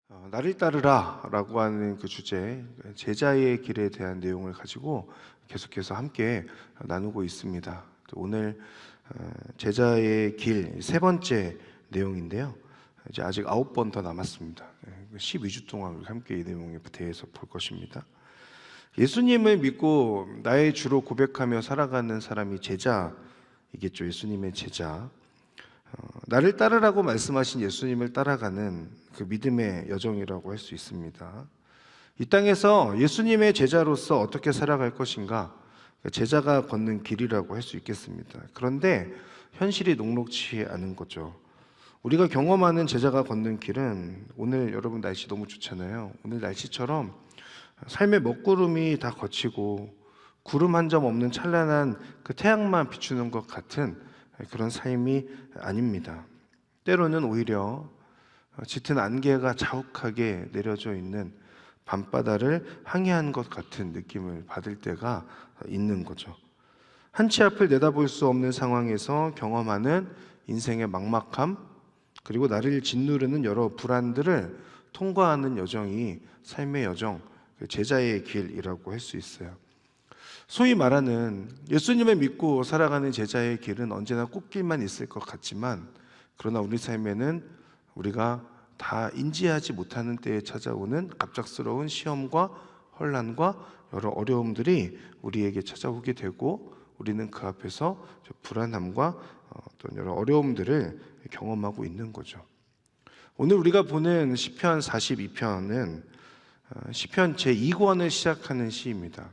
나를 따르라 라고 하는 그 주제, 제자의 길에 대한 내용을 가지고 계속해서 함께 나누고 있습니다. 오늘 제자의 길 세 번째 내용인데요. 이제 아직 9번 더 남았습니다. 12주 동안 우리 함께 이 내용에 대해서 볼 것입니다. 예수님을 믿고 나의 주로 고백하며 살아가는 사람이 제자이겠죠. 예수님의 제자. 나를 따르라고 말씀하신 예수님을 따라가는 그 믿음의 여정이라고 할 수 있습니다. 이 땅에서 예수님의 제자로서 어떻게 살아갈 것인가, 제자가 걷는 길이라고 할 수 있겠습니다. 그런데 현실이 녹록치 않은 거죠. 우리가 경험하는 제자가 걷는 길은, 오늘 여러분 날씨 너무 좋잖아요. 오늘 날씨처럼 삶의 먹구름이 다 거치고 구름 한 점 없는 찬란한 그 태양만 비추는 것 같은 그런 삶이 아닙니다. 때로는 오히려 짙은 안개가 자욱하게 내려져 있는 밤바다를 항해한 것 같은 느낌을 받을 때가 있는 거죠. 한치 앞을 내다볼 수 없는 상황에서 경험하는 인생의 막막함, 그리고 나를 짓누르는 여러 불안들을 통과하는 여정이 삶의 여정, 제자의 길이라고 할 수 있어요. 소위 말하는 예수님을 믿고 살아가는 제자의 길은 언제나 꽃길만 있을 것 같지만, 그러나 우리 삶에는 우리가 다 인지하지 못하는 때에 찾아오는 갑작스러운 시험과 혼란과 여러 어려움들이 우리에게 찾아오게 되고, 우리는 그 앞에서 불안함과 어떤 여러 어려움들을 경험하고 있는 거죠. 오늘 우리가 보는 시편 42편은 시편 제2권을 시작하는 시입니다.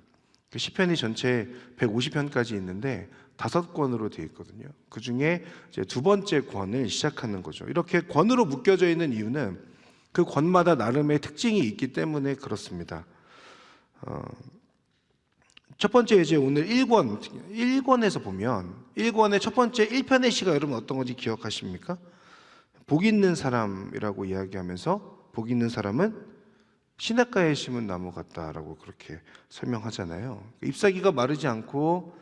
시편이 전체 150편까지 있는데 5권으로 되어 있거든요. 그 중에 이제 두 번째 권을 시작하는 거죠. 이렇게 권으로 묶여져 있는 이유는 그 권마다 나름의 특징이 있기 때문에 그렇습니다. 첫 번째, 이제 오늘 1권에서 보면 1권의 첫 번째 1편의 시가 여러분 어떤 건지 기억하십니까? 복 있는 사람이라고 이야기하면서, 복 있는 사람은 시냇가에 심은 나무 같다라고 그렇게 설명하잖아요. 잎사귀가 마르지 않고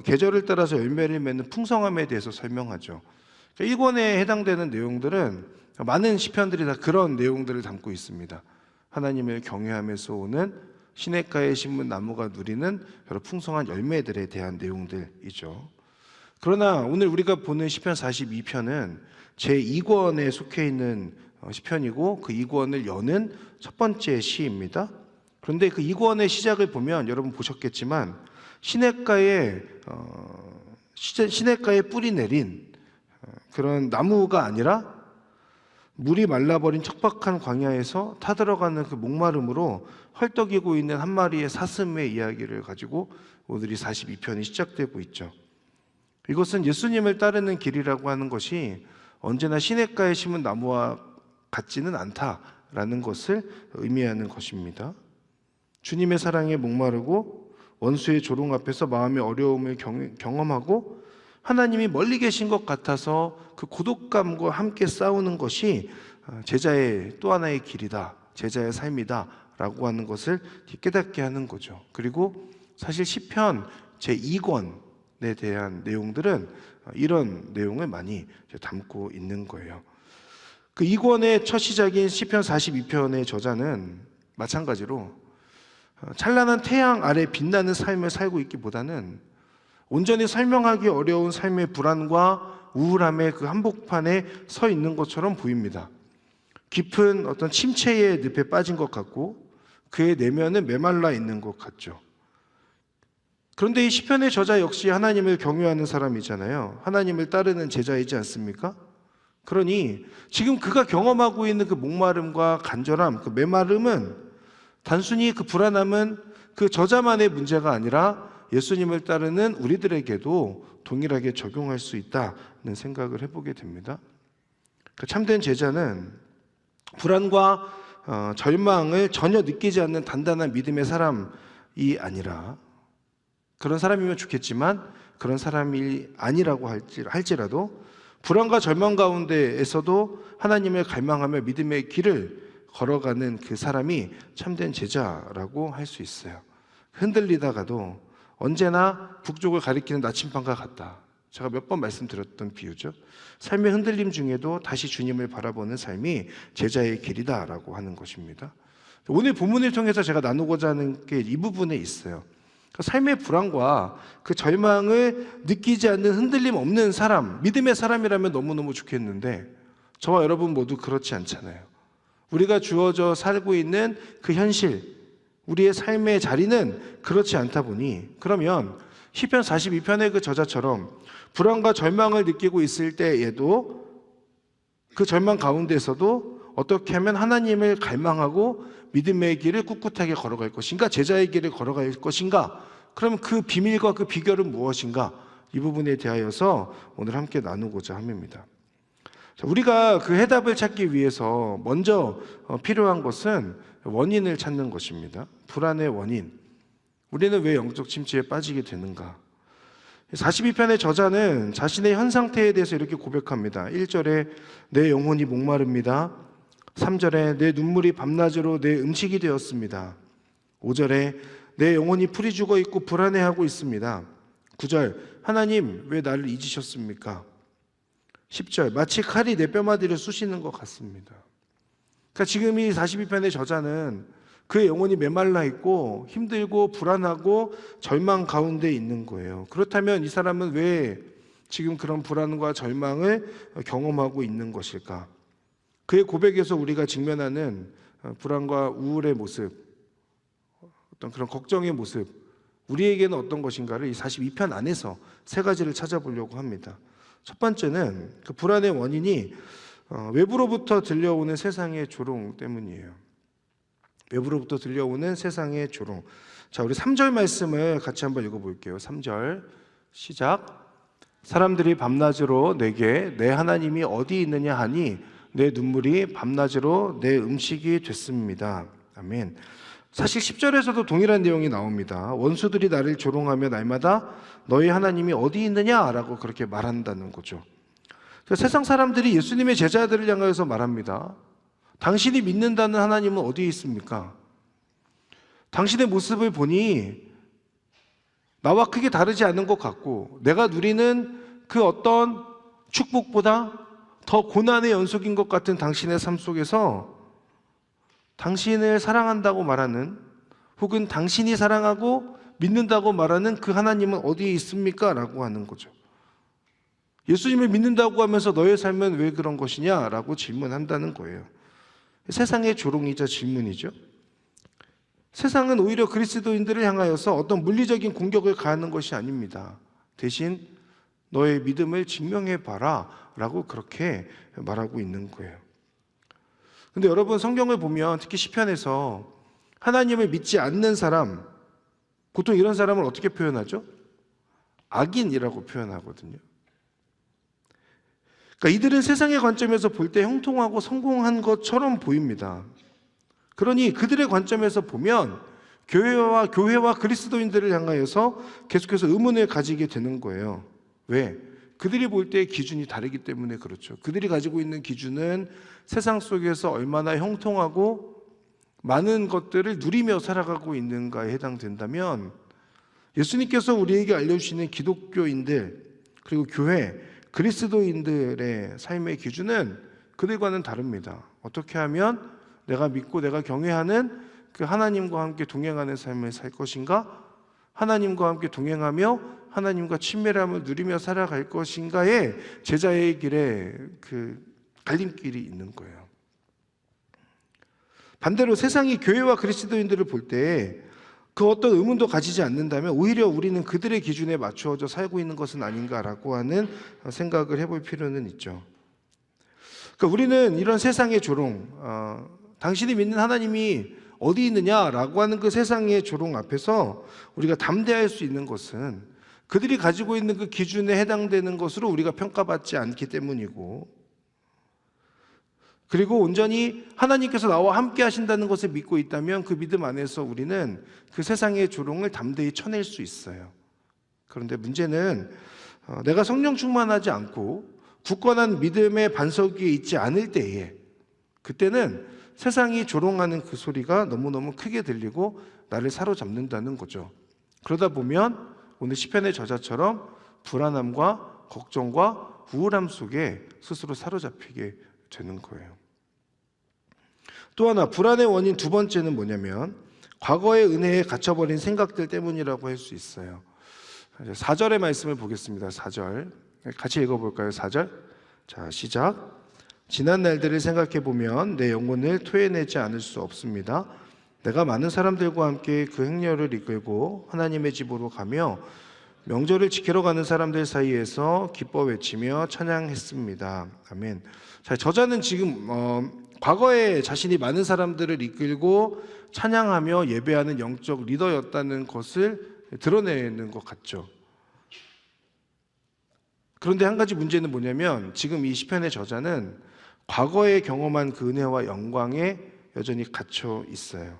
계절을 따라서 열매를 맺는 풍성함에 대해서 설명하죠. 1권에 해당되는 내용들은 많은 시편들이 다 그런 내용들을 담고 있습니다. 하나님을 경외하면서 오는 시냇가에 심은 나무가 누리는 여러 풍성한 열매들에 대한 내용들이죠. 그러나 오늘 우리가 보는 시편 42편은 제2권에 속해 있는 시편이고, 그 2권을 여는 첫 번째 시입니다. 그런데 그 2권의 시작을 보면 여러분 보셨겠지만 시냇가에 뿌리 내린 그런 나무가 아니라 물이 말라버린 척박한 광야에서 타들어가는 그 목마름으로 헐떡이고 있는 한 마리의 사슴의 이야기를 가지고 오늘 이 42편이 시작되고 있죠. 이것은 예수님을 따르는 길이라고 하는 것이 언제나 시냇가에 심은 나무와 같지는 않다라는 것을 의미하는 것입니다. 주님의 사랑에 목마르고 원수의 조롱 앞에서 마음의 어려움을 경험하고 하나님이 멀리 계신 것 같아서 그 고독감과 함께 싸우는 것이 제자의 또 하나의 길이다, 제자의 삶이다 라고 하는 것을 깨닫게 하는 거죠. 그리고 사실 시편 제2권에 대한 내용들은 이런 내용을 많이 담고 있는 거예요. 그 2권의 첫 시작인 시편 42편의 저자는 마찬가지로 찬란한 태양 아래 빛나는 삶을 살고 있기보다는 온전히 설명하기 어려운 삶의 불안과 우울함의 그 한복판에 서 있는 것처럼 보입니다. 깊은 어떤 침체의 늪에 빠진 것 같고 그의 내면은 메말라 있는 것 같죠. 그런데 이 시편의 저자 역시 하나님을 경외하는 사람이잖아요. 하나님을 따르는 제자이지 않습니까? 그러니 지금 그가 경험하고 있는 그 목마름과 간절함, 그 메마름은 단순히 그 불안함은 그 저자만의 문제가 아니라 예수님을 따르는 우리들에게도 동일하게 적용할 수 있다는 생각을 해보게 됩니다. 그 참된 제자는 불안과 절망을 전혀 느끼지 않는 단단한 믿음의 사람이 아니라, 그런 사람이면 좋겠지만 그런 사람이 아니라고 할지라도 불안과 절망 가운데에서도 하나님을 갈망하며 믿음의 길을 걸어가는 그 사람이 참된 제자라고 할 수 있어요. 흔들리다가도 언제나 북쪽을 가리키는 나침반과 같다. 제가 몇 번 말씀드렸던 비유죠. 삶의 흔들림 중에도 다시 주님을 바라보는 삶이 제자의 길이다라고 하는 것입니다. 오늘 본문을 통해서 제가 나누고자 하는 게 이 부분에 있어요. 삶의 불안과 그 절망을 느끼지 않는 흔들림 없는 사람, 믿음의 사람이라면 너무너무 좋겠는데 저와 여러분 모두 그렇지 않잖아요. 우리가 주어져 살고 있는 그 현실, 우리의 삶의 자리는 그렇지 않다 보니 그러면 시편 42편의 그 저자처럼 불안과 절망을 느끼고 있을 때에도 그 절망 가운데서도 어떻게 하면 하나님을 갈망하고 믿음의 길을 꿋꿋하게 걸어갈 것인가, 제자의 길을 걸어갈 것인가, 그럼 그 비밀과 그 비결은 무엇인가, 이 부분에 대하여서 오늘 함께 나누고자 합니다. 우리가 그 해답을 찾기 위해서 먼저 필요한 것은 원인을 찾는 것입니다. 불안의 원인. 우리는 왜 영적 침체에 빠지게 되는가? 42편의 저자는 자신의 현 상태에 대해서 이렇게 고백합니다. 1절에 내 영혼이 목마릅니다. 3절에 내 눈물이 밤낮으로 내 음식이 되었습니다. 5절에 내 영혼이 풀이 죽어 있고 불안해하고 있습니다. 9절 하나님 왜 나를 잊으셨습니까? 10절 마치 칼이 내 뼈마디를 쑤시는 것 같습니다. 그러니까 지금 이 42편의 저자는 그의 영혼이 메말라 있고 힘들고 불안하고 절망 가운데 있는 거예요. 그렇다면 이 사람은 왜 지금 그런 불안과 절망을 경험하고 있는 것일까? 그의 고백에서 우리가 직면하는 불안과 우울의 모습, 어떤 그런 걱정의 모습, 우리에게는 어떤 것인가를 이 42편 안에서 세 가지를 찾아보려고 합니다. 첫 번째는 그 불안의 원인이 외부로부터 들려오는 세상의 조롱 때문이에요. 외부로부터 들려오는 세상의 조롱. 자, 우리 3절 말씀을 같이 한번 읽어볼게요. 3절 시작. 사람들이 밤낮으로 내게 내 하나님이 어디 있느냐 하니 내 눈물이 밤낮으로 내 음식이 됐습니다. 아멘. 사실 10절에서도 동일한 내용이 나옵니다. 원수들이 나를 조롱하며 날마다 너희 하나님이 어디 있느냐라고 그렇게 말한다는 거죠. 세상 사람들이 예수님의 제자들을 향하여서 말합니다. 당신이 믿는다는 하나님은 어디에 있습니까? 당신의 모습을 보니 나와 크게 다르지 않은 것 같고 내가 누리는 그 어떤 축복보다 더 고난의 연속인 것 같은 당신의 삶 속에서 당신을 사랑한다고 말하는 혹은 당신이 사랑하고 믿는다고 말하는 그 하나님은 어디에 있습니까? 라고 하는 거죠. 예수님을 믿는다고 하면서 너의 삶은 왜 그런 것이냐? 라고 질문한다는 거예요. 세상의 조롱이자 질문이죠. 세상은 오히려 그리스도인들을 향하여서 어떤 물리적인 공격을 가하는 것이 아닙니다. 대신 너의 믿음을 증명해봐라 라고 그렇게 말하고 있는 거예요. 근데 여러분 성경을 보면 특히 시편에서 하나님을 믿지 않는 사람, 보통 이런 사람을 어떻게 표현하죠? 악인이라고 표현하거든요. 그러니까 이들은 세상의 관점에서 볼 때 형통하고 성공한 것처럼 보입니다. 그러니 그들의 관점에서 보면 교회와 그리스도인들을 향하여서 계속해서 의문을 가지게 되는 거예요. 왜? 그들이 볼 때의 기준이 다르기 때문에 그렇죠. 그들이 가지고 있는 기준은 세상 속에서 얼마나 형통하고 많은 것들을 누리며 살아가고 있는가에 해당된다면 예수님께서 우리에게 알려주시는 기독교인들 그리고 교회, 그리스도인들의 삶의 기준은 그들과는 다릅니다. 어떻게 하면 내가 믿고 내가 경외하는 그 하나님과 함께 동행하는 삶을 살 것인가? 하나님과 함께 동행하며 하나님과 친밀함을 누리며 살아갈 것인가에 제자의 길에 그 갈림길이 있는 거예요. 반대로 세상이 교회와 그리스도인들을 볼 때 그 어떤 의문도 가지지 않는다면 오히려 우리는 그들의 기준에 맞추어져 살고 있는 것은 아닌가라고 하는 생각을 해볼 필요는 있죠. 그러니까 우리는 이런 세상의 조롱, 당신이 믿는 하나님이 어디 있느냐라고 하는 그 세상의 조롱 앞에서 우리가 담대할 수 있는 것은 그들이 가지고 있는 그 기준에 해당되는 것으로 우리가 평가받지 않기 때문이고, 그리고 온전히 하나님께서 나와 함께 하신다는 것을 믿고 있다면 그 믿음 안에서 우리는 그 세상의 조롱을 담대히 쳐낼 수 있어요. 그런데 문제는 내가 성령 충만하지 않고 굳건한 믿음의 반석 위에 있지 않을 때에 그때는 세상이 조롱하는 그 소리가 너무너무 크게 들리고 나를 사로잡는다는 거죠. 그러다 보면 오늘 시편의 저자처럼 불안함과 걱정과 우울함 속에 스스로 사로잡히게 되는 거예요. 또 하나 불안의 원인 두 번째는 뭐냐면 과거의 은혜에 갇혀버린 생각들 때문이라고 할 수 있어요. 4절의 말씀을 보겠습니다. 4절 같이 읽어볼까요? 4절 자 시작. 지난 날들을 생각해 보면 내 영혼을 토해내지 않을 수 없습니다. 내가 많은 사람들과 함께 그 행렬을 이끌고 하나님의 집으로 가며 명절을 지키러 가는 사람들 사이에서 기뻐 외치며 찬양했습니다. 아멘. 자, 저자는 지금 과거에 자신이 많은 사람들을 이끌고 찬양하며 예배하는 영적 리더였다는 것을 드러내는 것 같죠. 그런데 한 가지 문제는 뭐냐면 지금 이 시편의 저자는 과거에 경험한 그 은혜와 영광에 여전히 갇혀 있어요.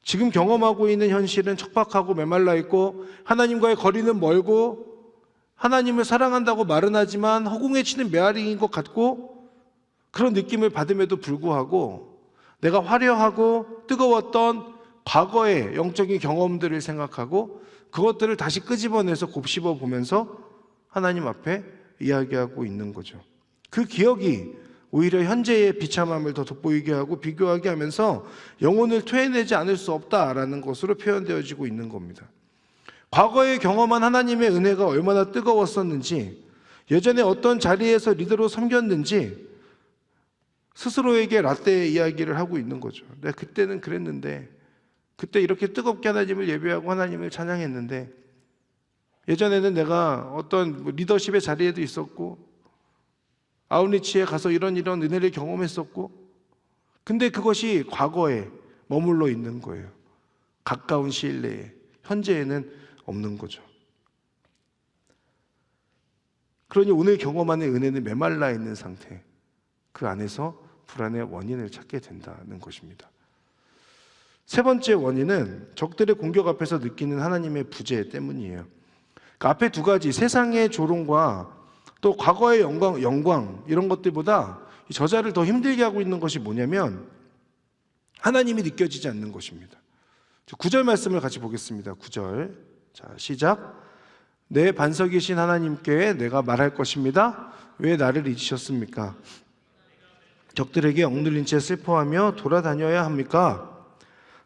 지금 경험하고 있는 현실은 척박하고 메말라 있고 하나님과의 거리는 멀고 하나님을 사랑한다고 말은 하지만 허공에 치는 메아리인 것 같고 그런 느낌을 받음에도 불구하고 내가 화려하고 뜨거웠던 과거의 영적인 경험들을 생각하고 그것들을 다시 끄집어내서 곱씹어 보면서 하나님 앞에 이야기하고 있는 거죠. 그 기억이 오히려 현재의 비참함을 더 돋보이게 하고 비교하게 하면서 영혼을 토해내지 않을 수 없다라는 것으로 표현되어지고 있는 겁니다. 과거에 경험한 하나님의 은혜가 얼마나 뜨거웠었는지, 예전에 어떤 자리에서 리더로 섬겼는지 스스로에게 라떼 이야기를 하고 있는 거죠. 내가 그때는 그랬는데, 그때 이렇게 뜨겁게 하나님을 예배하고 하나님을 찬양했는데, 예전에는 내가 어떤 리더십의 자리에도 있었고 아웃리치에 가서 이런 은혜를 경험했었고, 근데 그것이 과거에 머물러 있는 거예요. 가까운 시일 내에. 현재에는 없는 거죠. 그러니 오늘 경험하는 은혜는 메말라 있는 상태, 그 안에서 불안의 원인을 찾게 된다는 것입니다. 세 번째 원인은 적들의 공격 앞에서 느끼는 하나님의 부재 때문이에요. 그 앞에 두 가지, 세상의 조롱과 또 과거의 영광 이런 것들보다 저자를 더 힘들게 하고 있는 것이 뭐냐면 하나님이 느껴지지 않는 것입니다. 9절 말씀을 같이 보겠습니다. 9절 자 시작. 내 반석이신 하나님께 내가 말할 것입니다. 왜 나를 잊으셨습니까? 적들에게 억눌린 채 슬퍼하며 돌아다녀야 합니까?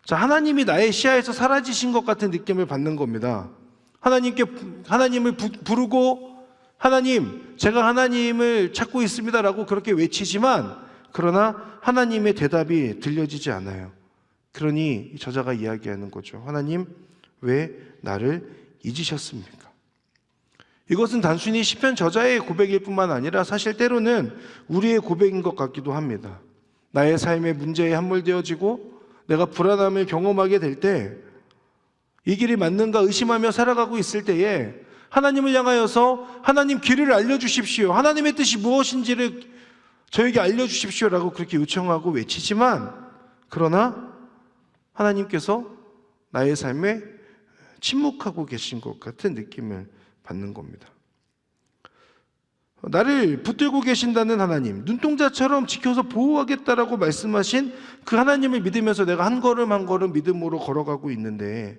자, 하나님이 나의 시야에서 사라지신 것 같은 느낌을 받는 겁니다. 하나님을 부르고 하나님, 제가 하나님을 찾고 있습니다라고 그렇게 외치지만 그러나 하나님의 대답이 들려지지 않아요. 그러니 저자가 이야기하는 거죠. 하나님, 왜 나를 잊으셨습니까? 이것은 단순히 시편 저자의 고백일 뿐만 아니라 사실 때로는 우리의 고백인 것 같기도 합니다. 나의 삶의 문제에 함몰되어지고 내가 불안함을 경험하게 될 때 이 길이 맞는가 의심하며 살아가고 있을 때에 하나님을 향하여서 하나님 길을 알려주십시오. 하나님의 뜻이 무엇인지를 저에게 알려주십시오라고 그렇게 요청하고 외치지만 그러나 하나님께서 나의 삶에 침묵하고 계신 것 같은 느낌을 받는 겁니다. 나를 붙들고 계신다는 하나님, 눈동자처럼 지켜서 보호하겠다라고 말씀하신 그 하나님을 믿으면서 내가 한 걸음 한 걸음 믿음으로 걸어가고 있는데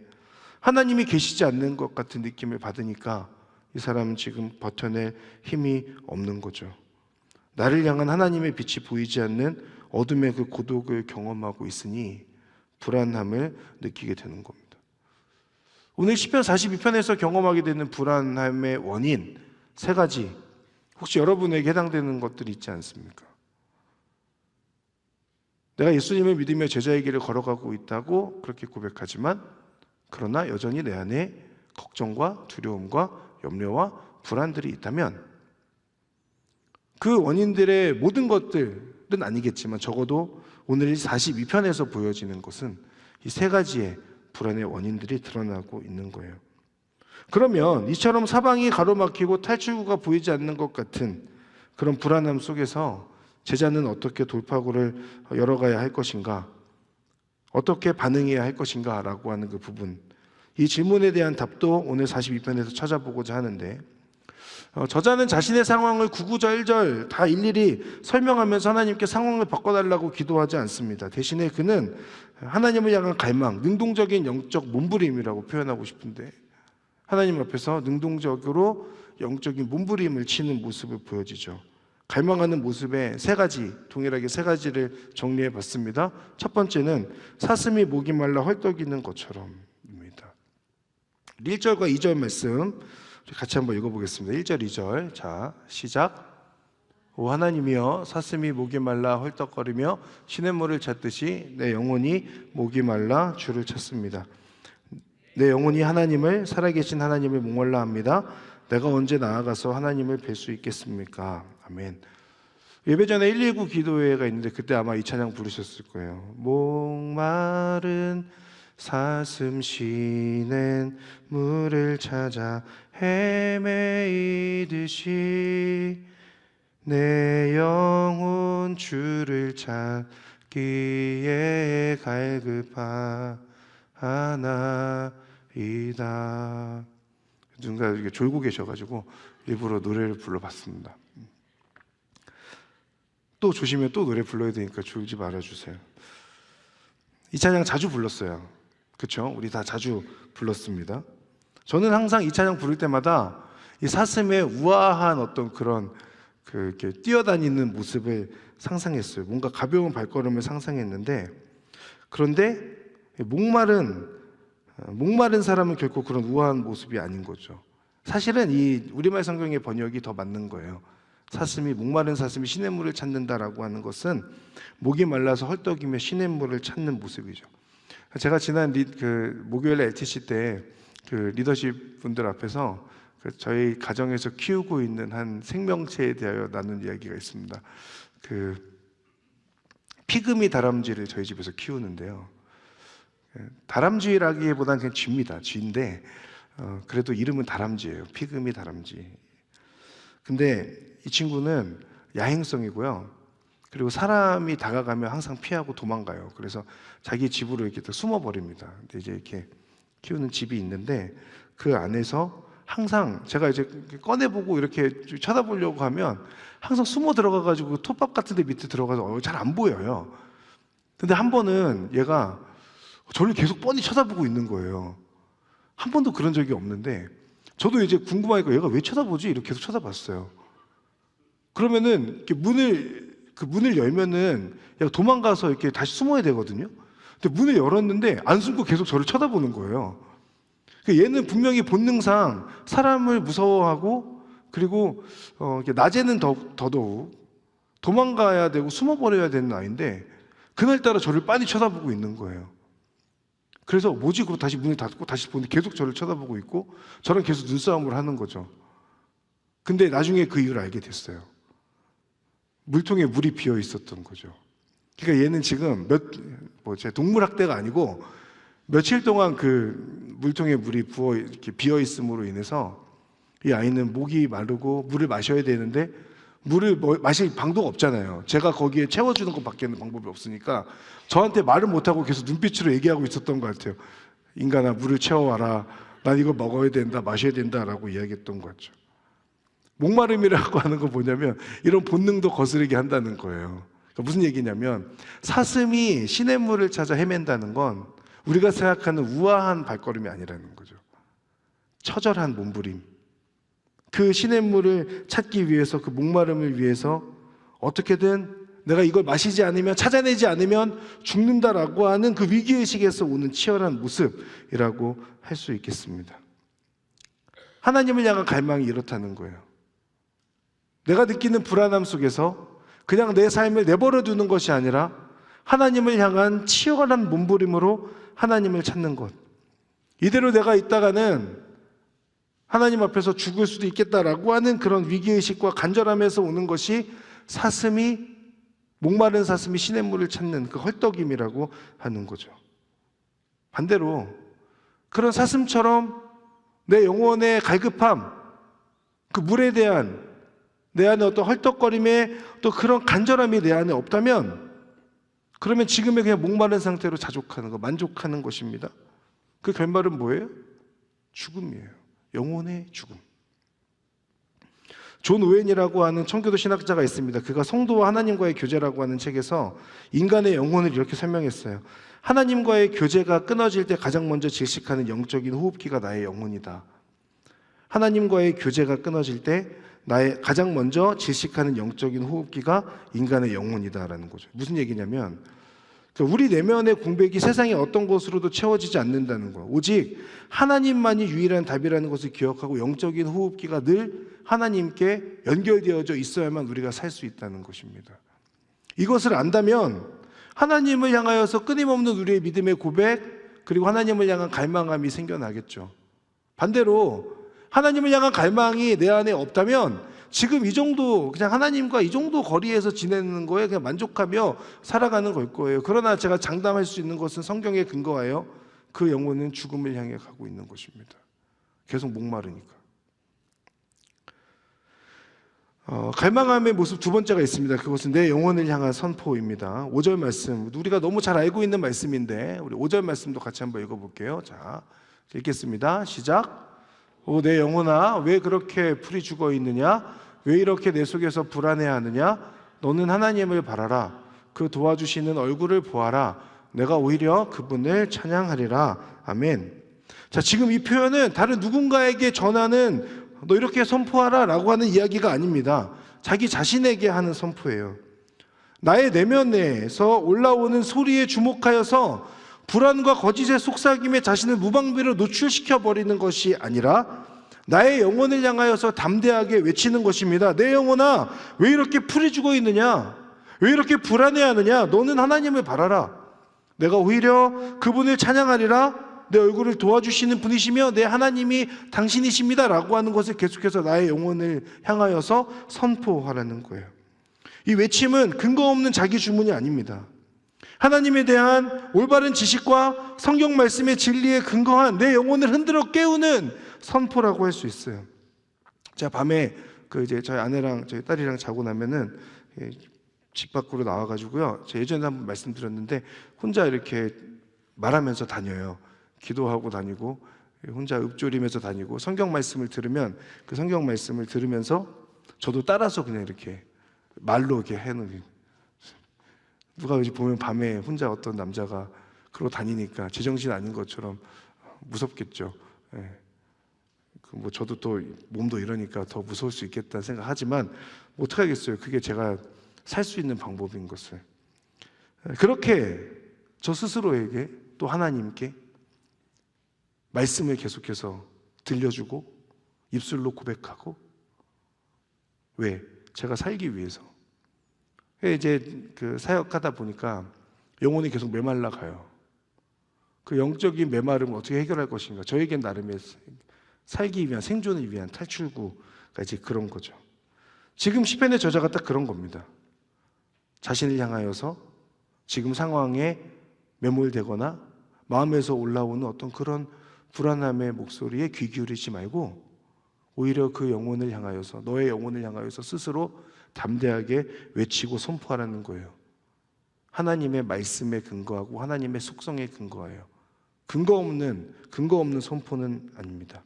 하나님이 계시지 않는 것 같은 느낌을 받으니까 이 사람은 지금 버텨낼 힘이 없는 거죠. 나를 향한 하나님의 빛이 보이지 않는 어둠의 그 고독을 경험하고 있으니 불안함을 느끼게 되는 겁니다. 오늘 시편 42편에서 경험하게 되는 불안함의 원인 세 가지, 혹시 여러분에게 해당되는 것들이 있지 않습니까? 내가 예수님을 믿으며 제자의 길을 걸어가고 있다고 그렇게 고백하지만 그러나 여전히 내 안에 걱정과 두려움과 염려와 불안들이 있다면 그 원인들의 모든 것들은 아니겠지만 적어도 오늘 42편에서 보여지는 것은 이 세 가지의 불안의 원인들이 드러나고 있는 거예요. 그러면 이처럼 사방이 가로막히고 탈출구가 보이지 않는 것 같은 그런 불안함 속에서 제자는 어떻게 돌파구를 열어가야 할 것인가, 어떻게 반응해야 할 것인가 라고 하는 그 부분, 이 질문에 대한 답도 오늘 42편에서 찾아보고자 하는데 저자는 자신의 상황을 구구절절 다 일일이 설명하면서 하나님께 상황을 바꿔달라고 기도하지 않습니다. 대신에 그는 하나님을 향한 갈망, 능동적인 영적 몸부림이라고 표현하고 싶은데 하나님 앞에서 능동적으로 영적인 몸부림을 치는 모습을 보여지죠. 갈망하는 모습에 세 가지, 동일하게 세 가지를 정리해 봤습니다. 첫 번째는 사슴이 목이 말라 헐떡이는 것처럼입니다. 1절과 2절 말씀 같이 한번 읽어보겠습니다. 1절, 2절. 자, 시작. 오 하나님이여, 사슴이 목이 말라 헐떡거리며 시냇물을 찾듯이 내 영혼이 목이 말라 주를 찾습니다. 내 영혼이 하나님을, 살아계신 하나님을 목말라 합니다. 내가 언제 나아가서 하나님을 뵐 수 있겠습니까? 아멘. 예배 전에 119 기도회가 있는데 그때 아마 이 찬양 부르셨을 거예요. 목마른 사슴 쉬는 물을 찾아 헤매이듯이 내 영혼 주를 찾기에 갈급하나이다. 누군가 이렇게 졸고 계셔가지고 일부러 노래를 불러봤습니다. 또 조심해, 또 노래 불러야 되니까 졸지 말아주세요. 이 찬양 자주 불렀어요. 그렇죠? 우리 다 자주 불렀습니다. 저는 항상 이 찬양 부를 때마다 이 사슴의 우아한 어떤 그런 이렇게 뛰어다니는 모습을 상상했어요. 뭔가 가벼운 발걸음을 상상했는데, 그런데 목마른 사람은 결코 그런 우아한 모습이 아닌 거죠. 사실은 이 우리말 성경의 번역이 더 맞는 거예요. 목마른 사슴이 시냇물을 찾는다라고 하는 것은 목이 말라서 헐떡이며 시냇물을 찾는 모습이죠. 제가 지난 목요일 LTC 때 리더십 분들 앞에서 저희 가정에서 키우고 있는 한 생명체에 대하여 나눈 이야기가 있습니다. 피그미 다람쥐를 저희 집에서 키우는데요. 다람쥐라기보다는 그냥 쥐입니다. 쥐인데 그래도 이름은 다람쥐예요. 피그미 다람쥐. 근데 이 친구는 야행성이고요. 그리고 사람이 다가가면 항상 피하고 도망가요. 그래서 자기 집으로 이렇게 숨어버립니다. 근데 이제 이렇게 키우는 집이 있는데 그 안에서 항상 제가 이제 꺼내보고 이렇게 쳐다보려고 하면 항상 숨어 들어가가지고 톱밥 같은 데 밑에 들어가서 잘 안 보여요. 근데 한 번은 얘가 저를 계속 뻔히 쳐다보고 있는 거예요. 한 번도 그런 적이 없는데 저도 이제 궁금하니까 얘가 왜 쳐다보지? 이렇게 계속 쳐다봤어요. 그러면은 이렇게 문을 열면은 얘가 도망가서 이렇게 다시 숨어야 되거든요. 근데 문을 열었는데 안 숨고 계속 저를 쳐다보는 거예요. 얘는 분명히 본능상 사람을 무서워하고 그리고 낮에는 더더욱 도망가야 되고 숨어버려야 되는 아이인데 그날따라 저를 빤히 쳐다보고 있는 거예요. 그래서 뭐지? 그러고 다시 문을 닫고 다시 보는데 계속 저를 쳐다보고 있고 저랑 계속 눈싸움을 하는 거죠. 근데 나중에 그 이유를 알게 됐어요. 물통에 물이 비어 있었던 거죠. 그러니까 얘는 지금 제 동물학대가 아니고 며칠 동안 그 물통에 물이 이렇게 비어 있음으로 인해서 이 아이는 목이 마르고 물을 마셔야 되는데 물을 마실 방도가 없잖아요. 제가 거기에 채워주는 것밖에 방법이 없으니까 저한테 말을 못하고 계속 눈빛으로 얘기하고 있었던 것 같아요. 인간아, 물을 채워와라. 난 이거 먹어야 된다, 마셔야 된다라고 이야기했던 것 같죠. 목마름이라고 하는 건 뭐냐면 이런 본능도 거스르게 한다는 거예요. 그러니까 무슨 얘기냐면 사슴이 시냇물을 찾아 헤맨다는 건 우리가 생각하는 우아한 발걸음이 아니라는 거죠. 처절한 몸부림. 그 시냇물을 찾기 위해서, 그 목마름을 위해서 어떻게든 내가 이걸 마시지 않으면, 찾아내지 않으면 죽는다라고 하는 그 위기의식에서 오는 치열한 모습이라고 할 수 있겠습니다. 하나님을 향한 갈망이 이렇다는 거예요. 내가 느끼는 불안함 속에서 그냥 내 삶을 내버려 두는 것이 아니라 하나님을 향한 치열한 몸부림으로 하나님을 찾는 것. 이대로 내가 있다가는 하나님 앞에서 죽을 수도 있겠다라고 하는 그런 위기의식과 간절함에서 오는 것이 목마른 사슴이 시냇물을 찾는 그 헐떡임이라고 하는 거죠. 반대로 그런 사슴처럼 내 영혼의 갈급함, 그 물에 대한 내 안에 어떤 헐떡거림에 또 그런 간절함이 내 안에 없다면 그러면 지금의 그냥 목마른 상태로 자족하는 것, 만족하는 것입니다. 그 결말은 뭐예요? 죽음이에요. 영혼의 죽음. 존 오웬이라고 하는 청교도 신학자가 있습니다. 그가 성도와 하나님과의 교제라고 하는 책에서 인간의 영혼을 이렇게 설명했어요. 하나님과의 교제가 끊어질 때 가장 먼저 질식하는 영적인 호흡기가 나의 영혼이다. 하나님과의 교제가 끊어질 때 나의 가장 먼저 질식하는 영적인 호흡기가 인간의 영혼이다라는 거죠. 무슨 얘기냐면 우리 내면의 공백이 세상의 어떤 것으로도 채워지지 않는다는 거. 오직 하나님만이 유일한 답이라는 것을 기억하고 영적인 호흡기가 늘 하나님께 연결되어져 있어야만 우리가 살 수 있다는 것입니다. 이것을 안다면 하나님을 향하여서 끊임없는 우리의 믿음의 고백, 그리고 하나님을 향한 갈망함이 생겨나겠죠. 반대로 하나님을 향한 갈망이 내 안에 없다면 지금 이 정도, 그냥 하나님과 이 정도 거리에서 지내는 거에 그냥 만족하며 살아가는 걸 거예요. 그러나 제가 장담할 수 있는 것은 성경에 근거하여 그 영혼은 죽음을 향해 가고 있는 것입니다. 계속 목마르니까. 갈망함의 모습 두 번째가 있습니다. 그것은 내 영혼을 향한 선포입니다. 5절 말씀, 우리가 너무 잘 알고 있는 말씀인데 우리 5절 말씀도 같이 한번 읽어볼게요. 자, 읽겠습니다. 시작. 오, 내 영혼아, 왜 그렇게 풀이 죽어 있느냐? 왜 이렇게 내 속에서 불안해하느냐? 너는 하나님을 바라라. 그 도와주시는 얼굴을 보아라. 내가 오히려 그분을 찬양하리라. 아멘. 자, 지금 이 표현은 다른 누군가에게 전하는 너 이렇게 선포하라 라고 하는 이야기가 아닙니다. 자기 자신에게 하는 선포예요. 나의 내면에서 올라오는 소리에 주목하여서 불안과 거짓의 속삭임에 자신을 무방비로 노출시켜 버리는 것이 아니라 나의 영혼을 향하여서 담대하게 외치는 것입니다. 내 영혼아, 왜 이렇게 풀이 죽어 있느냐? 왜 이렇게 불안해하느냐? 너는 하나님을 바라라. 내가 오히려 그분을 찬양하리라. 내 얼굴을 도와주시는 분이시며 내 하나님이 당신이십니다 라고 하는 것을 계속해서 나의 영혼을 향하여서 선포하라는 거예요. 이 외침은 근거 없는 자기 주문이 아닙니다. 하나님에 대한 올바른 지식과 성경 말씀의 진리에 근거한 내 영혼을 흔들어 깨우는 선포라고 할 수 있어요. 제가 밤에 이제 저희 아내랑 저희 딸이랑 자고 나면은 집 밖으로 나와가지고요. 제가 예전에 한번 말씀드렸는데 혼자 이렇게 말하면서 다녀요. 기도하고 다니고 혼자 읊조리면서 다니고 성경 말씀을 들으면 그 성경 말씀을 들으면서 저도 따라서 그냥 이렇게 말로 이렇게 해놓는. 누가 이제 보면 밤에 혼자 어떤 남자가 그러고 다니니까 제정신 아닌 것처럼 무섭겠죠. 예. 뭐 저도 또 몸도 이러니까 더 무서울 수 있겠다는 생각하지만 뭐 어떡하겠어요. 그게 제가 살 수 있는 방법인 것을. 그렇게 저 스스로에게 또 하나님께 말씀을 계속해서 들려주고 입술로 고백하고. 왜? 제가 살기 위해서. 이제 사역하다 보니까 영혼이 계속 메말라 가요. 그 영적인 메마름을 어떻게 해결할 것인가? 저에겐 나름의 살기 위한, 생존을 위한 탈출구가 이제 그런 거죠. 지금 시편의 저자가 딱 그런 겁니다. 자신을 향하여서 지금 상황에 매몰되거나 마음에서 올라오는 어떤 그런 불안함의 목소리에 귀 기울이지 말고 오히려 그 영혼을 향하여서, 너의 영혼을 향하여서 스스로 담대하게 외치고 선포하라는 거예요. 하나님의 말씀에 근거하고 하나님의 속성에 근거하여. 근거 없는 선포는 아닙니다.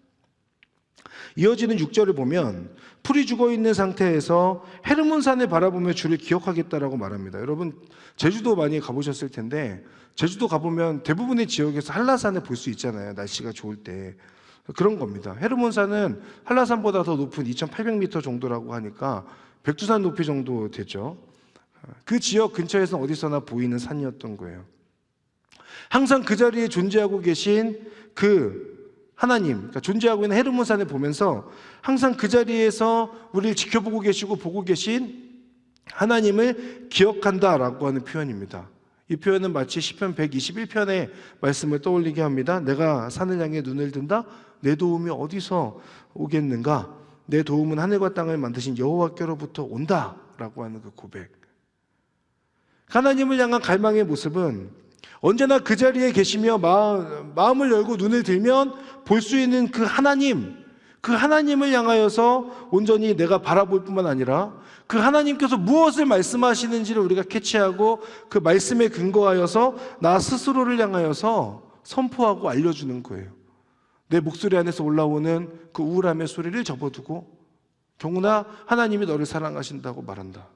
이어지는 6절을 보면 풀이 죽어있는 상태에서 헤르몬산을 바라보며 주를 기억하겠다라고 말합니다. 여러분 제주도 많이 가보셨을 텐데 제주도 가보면 대부분의 지역에서 한라산을 볼 수 있잖아요. 날씨가 좋을 때. 그런 겁니다. 헤르몬산은 한라산보다 더 높은 2800m 정도라고 하니까 백두산 높이 정도 되죠. 그 지역 근처에서는 어디서나 보이는 산이었던 거예요. 항상 그 자리에 존재하고 계신 그 하나님, 그러니까 존재하고 있는 헤르몬산을 보면서 항상 그 자리에서 우리를 지켜보고 계시고 보고 계신 하나님을 기억한다라고 하는 표현입니다. 이 표현은 마치 시편 121편의 말씀을 떠올리게 합니다. 내가 산을 향해 눈을 든다. 내 도움이 어디서 오겠는가? 내 도움은 하늘과 땅을 만드신 여호와께로부터 온다라고 하는 그 고백. 하나님을 향한 갈망의 모습은 언제나 그 자리에 계시며 마음을 열고 눈을 들면 볼 수 있는 그 하나님을 향하여서 온전히 내가 바라볼 뿐만 아니라 그 하나님께서 무엇을 말씀하시는지를 우리가 캐치하고 그 말씀에 근거하여서 나 스스로를 향하여서 선포하고 알려주는 거예요. 내 목소리 안에서 올라오는 그 우울함의 소리를 접어두고 경우나 하나님이 너를 사랑하신다고 말한다.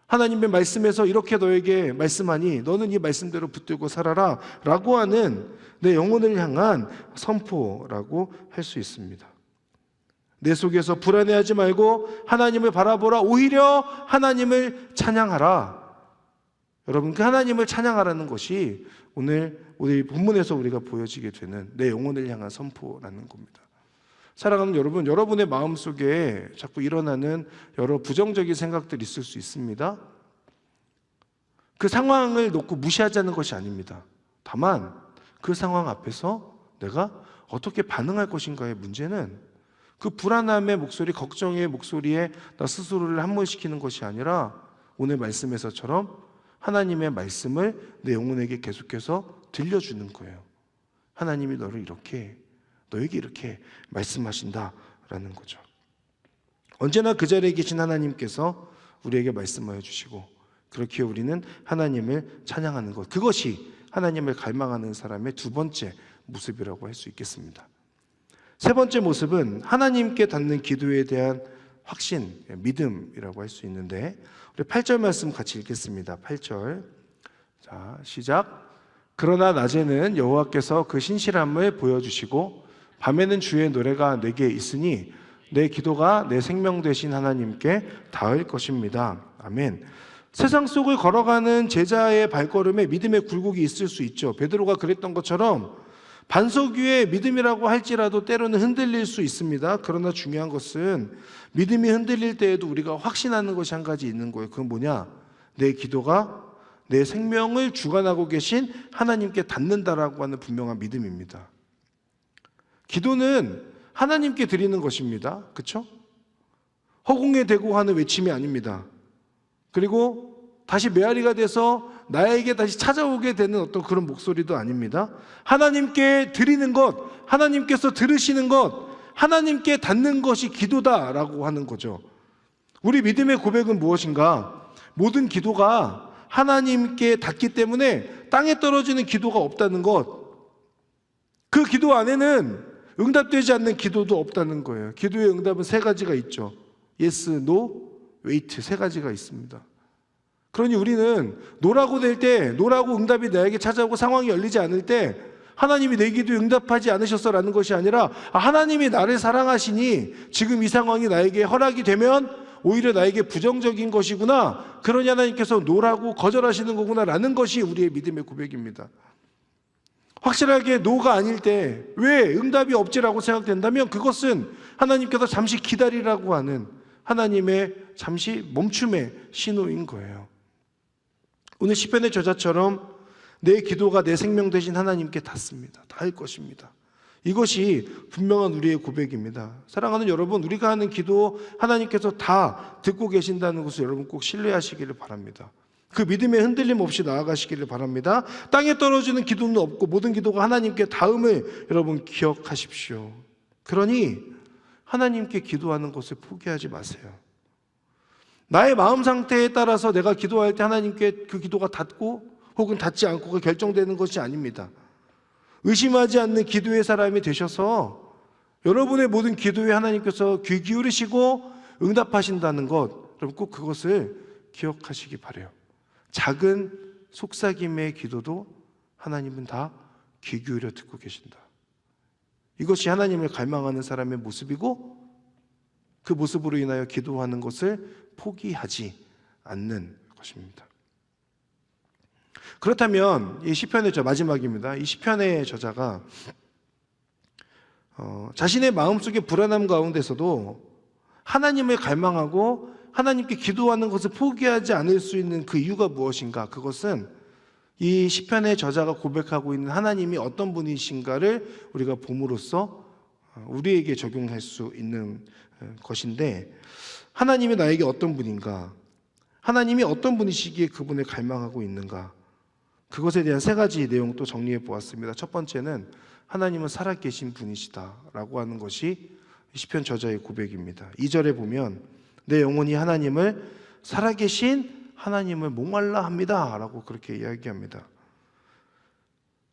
하나님의 말씀에서 이렇게 너에게 말씀하니 너는 이 말씀대로 붙들고 살아라 라고 하는 내 영혼을 향한 선포라고 할 수 있습니다. 내 속에서 불안해하지 말고 하나님을 바라보라. 오히려 하나님을 찬양하라. 여러분, 그 하나님을 찬양하라는 것이 오늘 우리 본문에서 우리가 보여지게 되는 내 영혼을 향한 선포라는 겁니다. 사랑하는 여러분, 여러분의 마음속에 자꾸 일어나는 여러 부정적인 생각들이 있을 수 있습니다. 그 상황을 놓고 무시하자는 것이 아닙니다. 다만 그 상황 앞에서 내가 어떻게 반응할 것인가의 문제는 그 불안함의 목소리, 걱정의 목소리에 나 스스로를 함몰시키는 것이 아니라 오늘 말씀에서처럼 하나님의 말씀을 내 영혼에게 계속해서 들려주는 거예요. 하나님이 너에게 이렇게 말씀하신다라는 거죠. 언제나 그 자리에 계신 하나님께서 우리에게 말씀하여 주시고, 그렇게 우리는 하나님을 찬양하는 것, 그것이 하나님을 갈망하는 사람의 두 번째 모습이라고 할 수 있겠습니다. 세 번째 모습은 하나님께 닿는 기도에 대한 확신, 믿음이라고 할 수 있는데, 우리 8절 말씀 같이 읽겠습니다. 8절. 자, 시작. 그러나 낮에는 여호와께서 그 신실함을 보여주시고 밤에는 주의 노래가 내게 있으니 내 기도가 내 생명 되신 하나님께 닿을 것입니다. 아멘. 세상 속을 걸어가는 제자의 발걸음에 믿음의 굴곡이 있을 수 있죠. 베드로가 그랬던 것처럼 반석 위의 믿음이라고 할지라도 때로는 흔들릴 수 있습니다. 그러나 중요한 것은 믿음이 흔들릴 때에도 우리가 확신하는 것이 한 가지 있는 거예요. 그건 뭐냐? 내 기도가 내 생명을 주관하고 계신 하나님께 닿는다라고 하는 분명한 믿음입니다. 기도는 하나님께 드리는 것입니다. 그렇죠? 허공에 대고 하는 외침이 아닙니다. 그리고 다시 메아리가 돼서 나에게 다시 찾아오게 되는 어떤 그런 목소리도 아닙니다. 하나님께 드리는 것, 하나님께서 들으시는 것, 하나님께 닿는 것이 기도다라고 하는 거죠. 우리 믿음의 고백은 무엇인가? 모든 기도가 하나님께 닿기 때문에 땅에 떨어지는 기도가 없다는 것, 그 기도 안에는 응답되지 않는 기도도 없다는 거예요. 기도의 응답은 세 가지가 있죠. Yes, No, Wait, 세 가지가 있습니다. 그러니 우리는 노라고 될 때, 노라고 응답이 나에게 찾아오고 상황이 열리지 않을 때 하나님이 내 기도에 응답하지 않으셨어라는 것이 아니라 하나님이 나를 사랑하시니 지금 이 상황이 나에게 허락이 되면 오히려 나에게 부정적인 것이구나, 그러니 하나님께서 노라고 거절하시는 거구나 라는 것이 우리의 믿음의 고백입니다. 확실하게 노가 아닐 때 왜 응답이 없지라고 생각된다면 그것은 하나님께서 잠시 기다리라고 하는 하나님의 잠시 멈춤의 신호인 거예요. 오늘 시편의 저자처럼 내 기도가 내 생명 되신 하나님께 닿습니다. 닿을 것입니다. 이것이 분명한 우리의 고백입니다. 사랑하는 여러분, 우리가 하는 기도 하나님께서 다 듣고 계신다는 것을 여러분 꼭 신뢰하시기를 바랍니다. 그 믿음의 흔들림 없이 나아가시기를 바랍니다. 땅에 떨어지는 기도는 없고 모든 기도가 하나님께 닿음을 여러분 기억하십시오. 그러니 하나님께 기도하는 것을 포기하지 마세요. 나의 마음 상태에 따라서 내가 기도할 때 하나님께 그 기도가 닿고 혹은 닿지 않고가 결정되는 것이 아닙니다. 의심하지 않는 기도의 사람이 되셔서 여러분의 모든 기도에 하나님께서 귀 기울이시고 응답하신다는 것, 여러분 꼭 그것을 기억하시기 바라요. 작은 속삭임의 기도도 하나님은 다 귀 기울여 듣고 계신다. 이것이 하나님을 갈망하는 사람의 모습이고, 그 모습으로 인하여 기도하는 것을 포기하지 않는 것입니다. 그렇다면 이 시편의 마지막입니다. 이 시편의 저자가 자신의 마음속의 불안함 가운데서도 하나님을 갈망하고 하나님께 기도하는 것을 포기하지 않을 수 있는 그 이유가 무엇인가? 그것은 이 시편의 저자가 고백하고 있는 하나님이 어떤 분이신가를 우리가 봄으로써 우리에게 적용할 수 있는 것인데, 하나님이 나에게 어떤 분인가? 하나님이 어떤 분이시기에 그분을 갈망하고 있는가? 그것에 대한 세 가지 내용 또 정리해 보았습니다. 첫 번째는 하나님은 살아계신 분이시다라고 하는 것이 시편 저자의 고백입니다. 2절에 보면 내 영혼이 하나님을, 살아계신 하나님을 목말라 합니다 라고 그렇게 이야기합니다.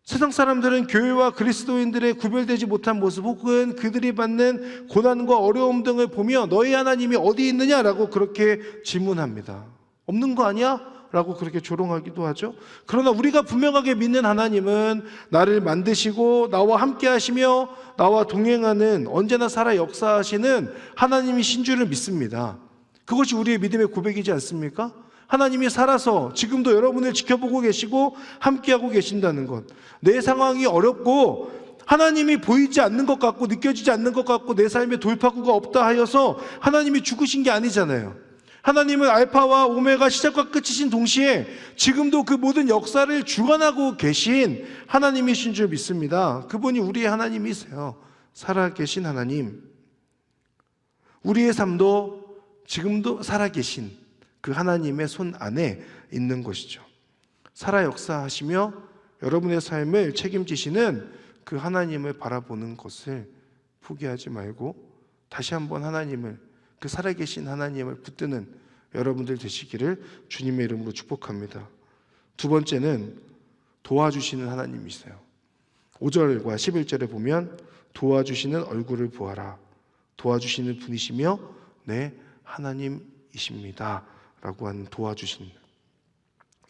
세상 사람들은 교회와 그리스도인들의 구별되지 못한 모습 혹은 그들이 받는 고난과 어려움 등을 보며 너희 하나님이 어디 있느냐라고 그렇게 질문합니다. 없는 거 아니야? 라고 그렇게 조롱하기도 하죠. 그러나 우리가 분명하게 믿는 하나님은 나를 만드시고 나와 함께 하시며 나와 동행하는, 언제나 살아 역사하시는 하나님이신 줄을 믿습니다. 그것이 우리의 믿음의 고백이지 않습니까? 하나님이 살아서 지금도 여러분을 지켜보고 계시고 함께하고 계신다는 것. 내 상황이 어렵고 하나님이 보이지 않는 것 같고 느껴지지 않는 것 같고 내 삶에 돌파구가 없다 하여서 하나님이 죽으신 게 아니잖아요. 하나님은 알파와 오메가, 시작과 끝이신 동시에 지금도 그 모든 역사를 주관하고 계신 하나님이신 줄 믿습니다. 그분이 우리의 하나님이세요. 살아계신 하나님. 우리의 삶도 지금도 살아계신 그 하나님의 손 안에 있는 것이죠. 살아 역사하시며 여러분의 삶을 책임지시는 그 하나님을 바라보는 것을 포기하지 말고 다시 한번 하나님을, 그 살아계신 하나님을 붙드는 여러분들 되시기를 주님의 이름으로 축복합니다. 두 번째는 도와주시는 하나님이세요. 5절과 11절에 보면 도와주시는 얼굴을 보아라. 도와주시는 분이시며 내 하나님이십니다. 라고 하는 도와주신.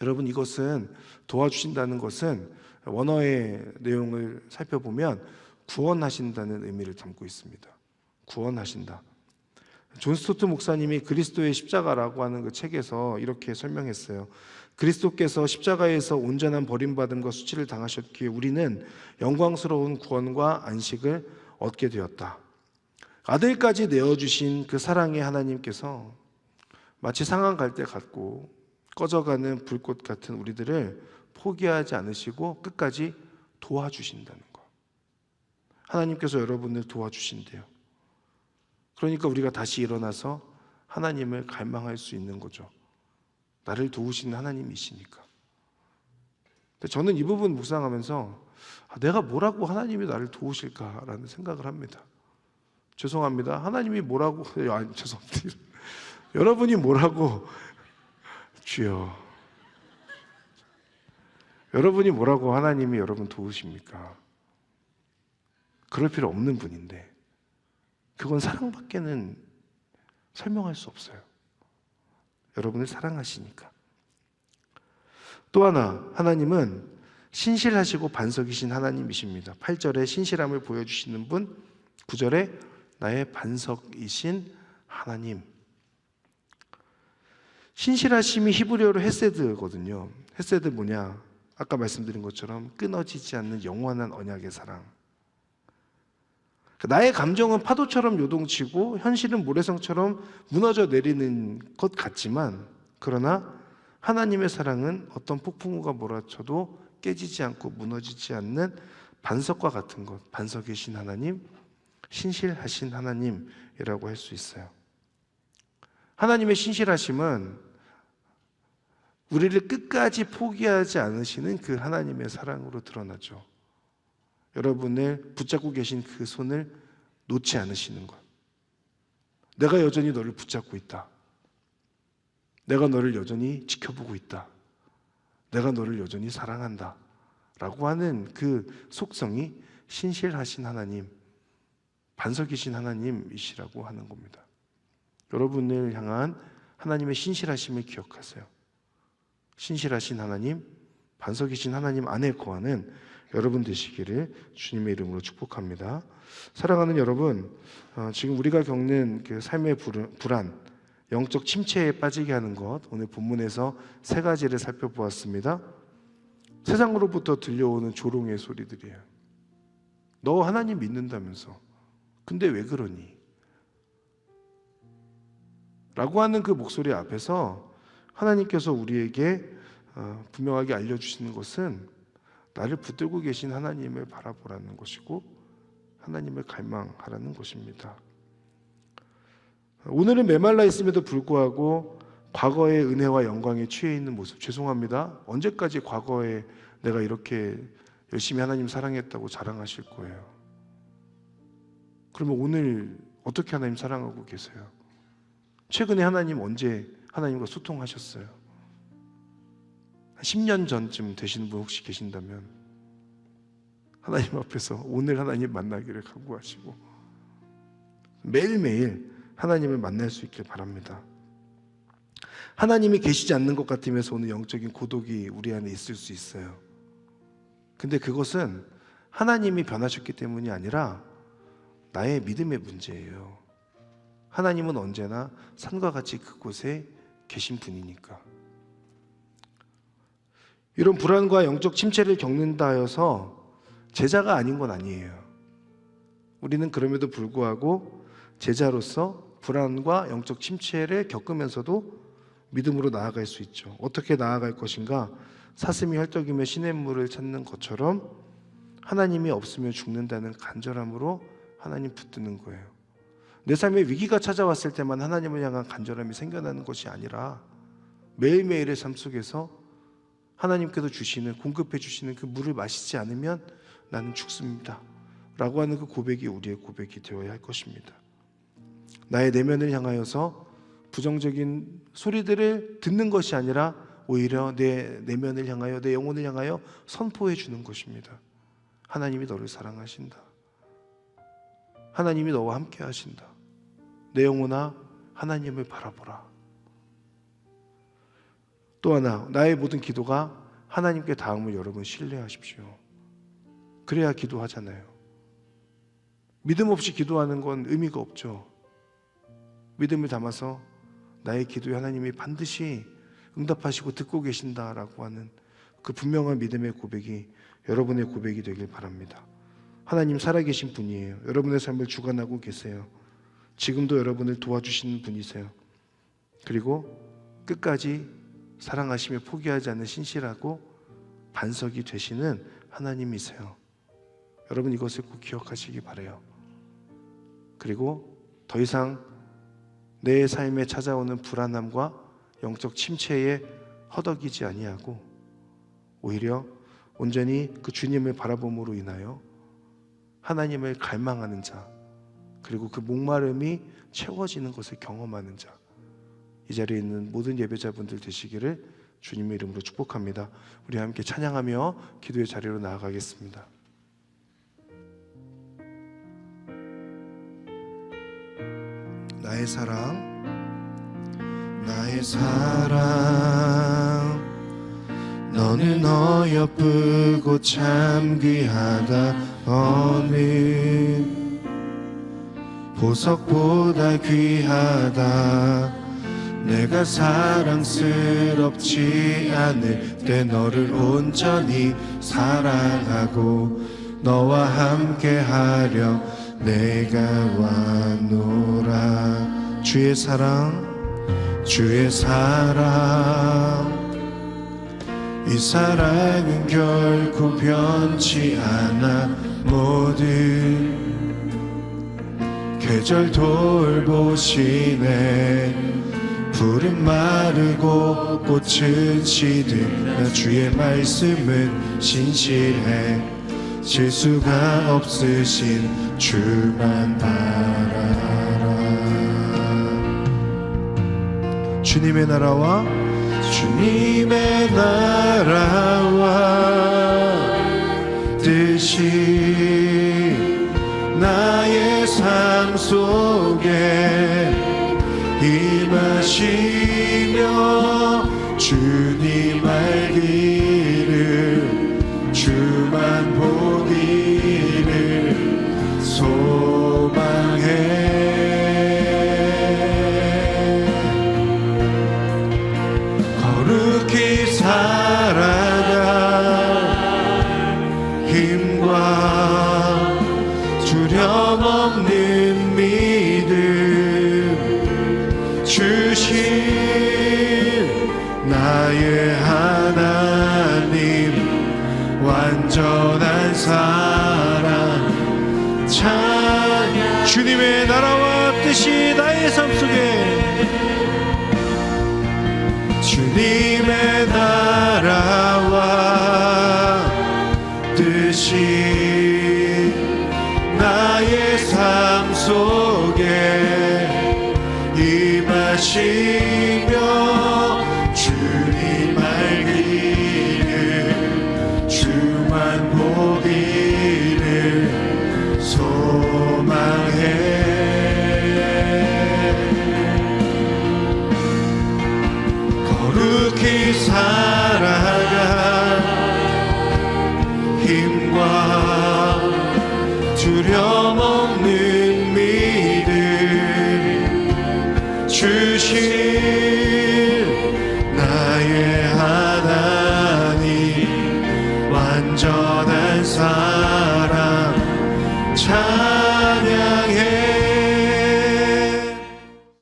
여러분, 이것은 도와주신다는 것은 원어의 내용을 살펴보면 구원하신다는 의미를 담고 있습니다. 구원하신다. 존 스토트 목사님이 그리스도의 십자가라고 하는 그 책에서 이렇게 설명했어요. 그리스도께서 십자가에서 온전한 버림받음과 수치를 당하셨기에 우리는 영광스러운 구원과 안식을 얻게 되었다. 아들까지 내어주신 그 사랑의 하나님께서 마치 상한 갈대 같고 꺼져가는 불꽃 같은 우리들을 포기하지 않으시고 끝까지 도와주신다는 것. 하나님께서 여러분을 도와주신대요. 그러니까 우리가 다시 일어나서 하나님을 갈망할 수 있는 거죠. 나를 도우시는 하나님이시니까. 근데 저는 이 부분 묵상하면서 내가 뭐라고 하나님이 나를 도우실까라는 생각을 합니다. 죄송합니다. 하나님이 뭐라고, 죄송합니다. 여러분이 뭐라고, 주여, 여러분이 뭐라고 하나님이 여러분 도우십니까? 그럴 필요 없는 분인데 그건 사랑밖에는 설명할 수 없어요. 여러분을 사랑하시니까. 또 하나, 하나님은 신실하시고 반석이신 하나님이십니다. 8절에 신실함을 보여주시는 분, 9절에 나의 반석이신 하나님. 신실하심이 히브리어로 헤세드거든요. 헤세드 뭐냐? 아까 말씀드린 것처럼 끊어지지 않는 영원한 언약의 사랑. 나의 감정은 파도처럼 요동치고 현실은 모래성처럼 무너져 내리는 것 같지만, 그러나 하나님의 사랑은 어떤 폭풍우가 몰아쳐도 깨지지 않고 무너지지 않는 반석과 같은 것, 반석이신 하나님, 신실하신 하나님이라고 할 수 있어요. 하나님의 신실하심은 우리를 끝까지 포기하지 않으시는 그 하나님의 사랑으로 드러나죠. 여러분을 붙잡고 계신 그 손을 놓지 않으시는 것. 내가 여전히 너를 붙잡고 있다. 내가 너를 여전히 지켜보고 있다. 내가 너를 여전히 사랑한다. 라고 하는 그 속성이 신실하신 하나님, 반석이신 하나님이시라고 하는 겁니다. 여러분을 향한 하나님의 신실하심을 기억하세요. 신실하신 하나님, 반석이신 하나님 안에 거하는 여러분 되시기를 주님의 이름으로 축복합니다. 사랑하는 여러분, 지금 우리가 겪는 그 삶의 불안, 영적 침체에 빠지게 하는 것, 오늘 본문에서 세 가지를 살펴보았습니다. 세상으로부터 들려오는 조롱의 소리들이에요. 너 하나님 믿는다면서 근데 왜 그러니? 라고 하는 그 목소리 앞에서 하나님께서 우리에게 분명하게 알려주시는 것은 나를 붙들고 계신 하나님을 바라보라는 것이고 하나님을 갈망하라는 것입니다. 오늘은 메말라 있음에도 불구하고 과거의 은혜와 영광에 취해 있는 모습, 죄송합니다. 언제까지 과거에 내가 이렇게 열심히 하나님 사랑했다고 자랑하실 거예요? 그러면 오늘 어떻게 하나님 사랑하고 계세요? 최근에 하나님 언제 하나님과 소통하셨어요? 한 10년 전쯤 되시는 분 혹시 계신다면 하나님 앞에서 오늘 하나님 만나기를 각오하시고 매일매일 하나님을 만날 수 있길 바랍니다. 하나님이 계시지 않는 것 같으면서 오는 영적인 고독이 우리 안에 있을 수 있어요. 근데 그것은 하나님이 변하셨기 때문이 아니라 나의 믿음의 문제예요. 하나님은 언제나 산과 같이 그곳에 계신 분이니까. 이런 불안과 영적 침체를 겪는다 하여서 제자가 아닌 건 아니에요. 우리는 그럼에도 불구하고 제자로서 불안과 영적 침체를 겪으면서도 믿음으로 나아갈 수 있죠. 어떻게 나아갈 것인가? 사슴이 헐떡이며 시냇물을 찾는 것처럼 하나님이 없으면 죽는다는 간절함으로 하나님 붙드는 거예요. 내 삶에 위기가 찾아왔을 때만 하나님을 향한 간절함이 생겨나는 것이 아니라 매일매일의 삶 속에서 하나님께서 주시는, 공급해 주시는 그 물을 마시지 않으면 나는 죽습니다 라고 하는 그 고백이 우리의 고백이 되어야 할 것입니다. 나의 내면을 향하여서 부정적인 소리들을 듣는 것이 아니라 오히려 내 내면을 향하여, 내 영혼을 향하여 선포해 주는 것입니다. 하나님이 너를 사랑하신다. 하나님이 너와 함께 하신다. 내 영혼아, 하나님을 바라보라. 또 하나, 나의 모든 기도가 하나님께 닿음을 여러분 신뢰하십시오. 그래야 기도하잖아요. 믿음 없이 기도하는 건 의미가 없죠. 믿음을 담아서 나의 기도에 하나님이 반드시 응답하시고 듣고 계신다라고 하는 그 분명한 믿음의 고백이 여러분의 고백이 되길 바랍니다. 하나님 살아계신 분이에요. 여러분의 삶을 주관하고 계세요. 지금도 여러분을 도와주시는 분이세요. 그리고 끝까지 사랑하시며 포기하지 않는 신실하고 반석이 되시는 하나님이세요. 여러분 이것을 꼭 기억하시기 바라요. 그리고 더 이상 내 삶에 찾아오는 불안함과 영적 침체에 허덕이지 아니하고 오히려 온전히 그 주님을 바라봄으로 인하여 하나님을 갈망하는 자, 그리고 그 목마름이 채워지는 것을 경험하는 자, 이 자리에 있는 모든 예배자분들 되시기를 주님의 이름으로 축복합니다. 우리 함께 찬양하며 기도의 자리로 나아가겠습니다. 나의 사랑, 나의 사랑, 너는 어여쁘고 참 귀하다. 어느 보석보다 귀하다. 내가 사랑스럽지 않을 때 너를 온전히 사랑하고 너와 함께하려 내가 왔노라. 주의 사랑, 주의 사랑, 이 사랑은 결코 변치 않아. 모든 계절 돌보시네. 풀은 마르고 꽃은 시들나 주의 말씀은 신실해. 실수가 없으신 주만 바라라. 주님의 나라와 주님의 나라와 뜻이 나의 삶 속에 임하시며 주님 알기를 주만 보기를 소망해. 거룩히 살아갈 힘과 두려움 없는 믿음 주신 나의 하나님, 완전한 사랑 찬양. 주님의 나라와 뜻이 나의 삶 속에, 주님의 나라와 뜻이 나의 삶 속에 임하시며 주님 알기를 주만 보기를 소망해. 굳게 살아갈 힘과 두려움 없는 믿음 주신